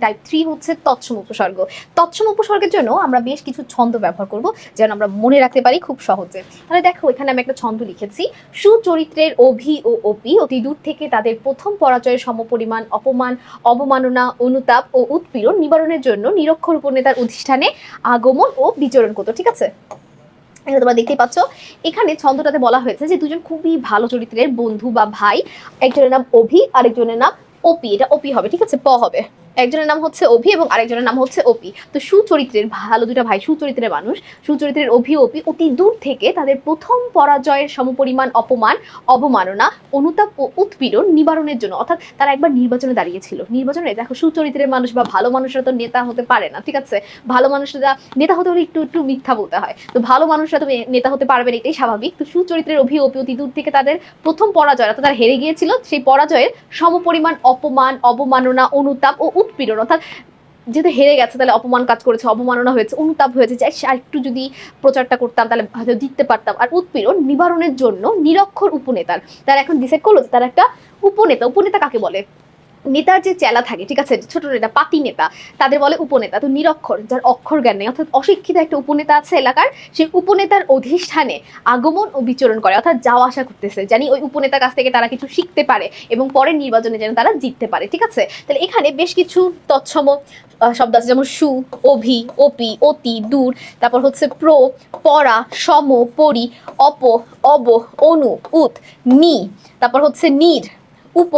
Type 3 হচ্ছে তৎসম উপসর্গ। তৎসম উপসর্গের জন্য আমরা বেশ কিছু ছন্দ ব্যবহার করব যেন আমরা মনে রাখতে পারি খুব সহজে। তাহলে দেখো এখানে আমি একটা ছন্দ লিখেছি, সুচরিত্রের অভি ও অপি অতি দূর থেকে তাদের প্রথম পরাজয়ের সমপরিমাণ অপমান, অবমাননা, অনুতাপ ও উৎপীড়ন নিবারণের জন্য নিরক্ষর উপনেতার অধিষ্ঠানে আগমন ও বিচরণ করতো। ঠিক আছে, এটা তোমরা দেখতেই পাচ্ছ। এখানে ছন্দটাতে বলা হয়েছে যে দুজন খুবই ভালো চরিত্রের বন্ধু বা ভাই, একজনের নাম অভি আরেকজনের নাম অপি। এটা অপি হবে, ঠিক আছে, প হবে। একজনের নাম হচ্ছে অভি এবং আরেকজনের নাম হচ্ছে অপি। তো সুচরিত্রের ভালো দুটা ভাই, সুচরিত্রের মানুষ, সুচরিত্রের অভি অপি অতি দূর থেকে তাদের প্রথম পরাজয়ের সমপরিমাণ অপমান, অবমাননা, অনুতাপ ও উৎপীড়ন নিবারণের জন্য, অর্থাৎ তারা একবার নির্বাচনে দাঁড়িয়েছিল। নির্বাচনে দেখো সুচরিত্রের মানুষ বা ভালো মানুষরা তো নেতা হতে পারে না, ঠিক আছে, ভালো মানুষরা নেতা হতে হলে একটু একটু মিথ্যা বলতে হয়, তো ভালো মানুষরা তো নেতা হতে পারবে না, এটাই স্বাভাবিক। তো সুচরিত্রের অভি অতি দূর থেকে তাদের প্রথম পরাজয়, অর্থাৎ তারা হেরে গিয়েছিল, সেই পরাজয়ের সমপরিমাণ অপমান, অবমাননা, অনুতাপ ও উৎপীড়ন, অর্থাৎ যেহেতু হেরে গেছে তাহলে অপমান কাজ করেছে, অবমাননা হয়েছে, অনুতাপ হয়েছে, যে আর একটু যদি প্রচারটা করতাম তাহলে হয়তো জিততে পারতাম। আর উৎপীড়ন নিবারণের জন্য নিরক্ষর উপনেতার, তারা এখন ডিসাইড করলো যে তারা একটা উপনেতা। উপনেতা কাকে বলে? নেতার যে চেলা থাকে, ঠিক আছে, ছোট নেতা, পাতি নেতা, তাদের বলে উপনেতা। তো নিরক্ষর, যার অক্ষর জ্ঞান নেই, অর্থাৎ অশিক্ষিত একটা উপনেতা আছে এলাকার, সেই উপনেতার অধিষ্ঠানে আগমন ও বিচরণ করে, অর্থাৎ যাওয়া আসা করতেছে, জানি ওই উপনেতার কাছ থেকে তারা কিছু শিখতে পারে এবং পরের নির্বাচনে যেন তারা জিততে পারে। ঠিক আছে, তাহলে এখানে বেশ কিছু তৎসম শব্দ আছে, যেমন সু, অভি, অপি, অতি, দূর, তারপর হচ্ছে প্র, পরা, সম, পরি, অপ, অব, অনু, উত, নি, তারপর হচ্ছে নির, উপ,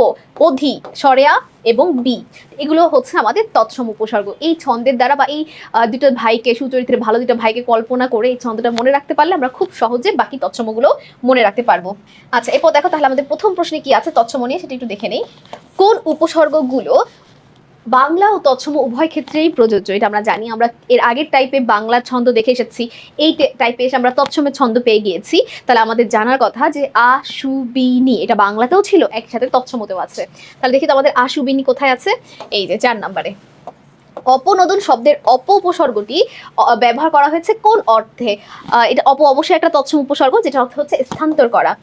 অধি, সরেয়া এবং বি, এগুলো হচ্ছে আমাদের তৎসম উপসর্গ। এই ছন্দের দ্বারা বা এই দুটো ভাইকে, সুচরিত্রের ভালো দুটো ভাইকে কল্পনা করে এই ছন্দটা মনে রাখতে পারলে আমরা খুব সহজে বাকি তৎসমগুলো মনে রাখতে পারবো। আচ্ছা, এরপর দেখো তাহলে আমাদের প্রথম প্রশ্নে কি আছে তৎসম নিয়ে, সেটা একটু দেখে নেই। কোন উপসর্গগুলো বাংলা ও তৎসম উভয় ক্ষেত্রেই প্রযোজ্য? এটা আমরা জানি, আমরা এর আগের টাইপে বাংলা ছন্দ দেখে এসেছি, এই টাইপে এসে আমরা তৎসমের ছন্দ পেয়ে গিয়েছি। তাহলে আমাদের জানার কথা যে আশুবিনী, এটা বাংলাতেও ছিল, একসাথে তৎসমতেও আছে। তাহলে দেখি তো আমাদের আশুবিনী কোথায় আছে। এই যে 4 নম্বরে। অপনোদন শব্দের অপ উপসর্গটি ব্যবহার করা হয়েছে কোন অর্থে? এটা অবশ্যই একটা তৎসম উপসর্গ, যেটা অর্থ হচ্ছে স্থানান্তর করা।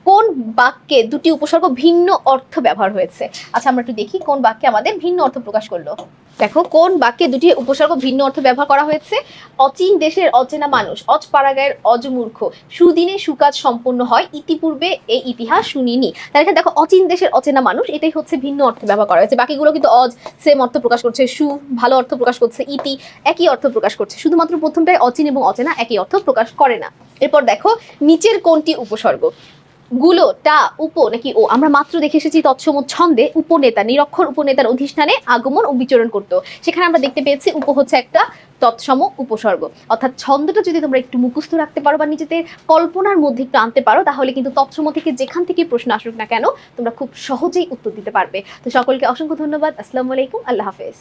কোন বাক্যে দুটি উপসর্গ ভিন্ন অর্থ ব্যবহার হয়েছে? আচ্ছা, আমরা একটু দেখি কোন বাক্যে আমাদের ভিন্ন অর্থ প্রকাশ করলো। দেখো কোন বাক্যে দুটি উপসর্গ ভিন্ন অর্থ ব্যবহার করা হয়েছে। অচিন দেশের অচেনা মানুষ, অজ পাড়াগাঁয়ের অজমূর্খ, সুদিনে সুকাজ সম্পন্ন হয়, ইতিপূর্বে এই ইতিহাস শুনিনি। তাহলে এখানে দেখো অচিন দেশের অচেনা মানুষ, এটাই হচ্ছে ভিন্ন অর্থ ব্যবহার করা হয়েছে। বাকিগুলো কিন্তু অজ সেম অর্থ প্রকাশ করছে, সু ভালো অর্থ প্রকাশ করছে, ইতি একই অর্থ প্রকাশ করছে, শুধুমাত্র প্রথমটাই অচিন এবং অচেনা একই অর্থ প্রকাশ করে না। এরপর দেখো নিচের কোনটি উপসর্গ? গুলো, টা, উপ নাকি ও? আমরা মাত্র দেখে এসেছি তৎসম ছন্দে উপনেতা, নিরক্ষর উপনেতার অধিষ্ঠানে আগমন ও বিচরণ করতো, সেখানে আমরা দেখতে পেয়েছি উপ হচ্ছে একটা তৎসম উপসর্গ। অর্থাৎ ছন্দটা যদি তোমরা একটু মুখস্থ রাখতে পারো বা নিজেদের কল্পনার মধ্যে একটু আনতে পারো, তাহলে কিন্তু তৎসম থেকে যেখান থেকে প্রশ্ন আসুক না কেন তোমরা খুব সহজেই উত্তর দিতে পারবে। তো সকলকে অসংখ্য ধন্যবাদ। আসসালামু আলাইকুম, আল্লাহ হাফেজ।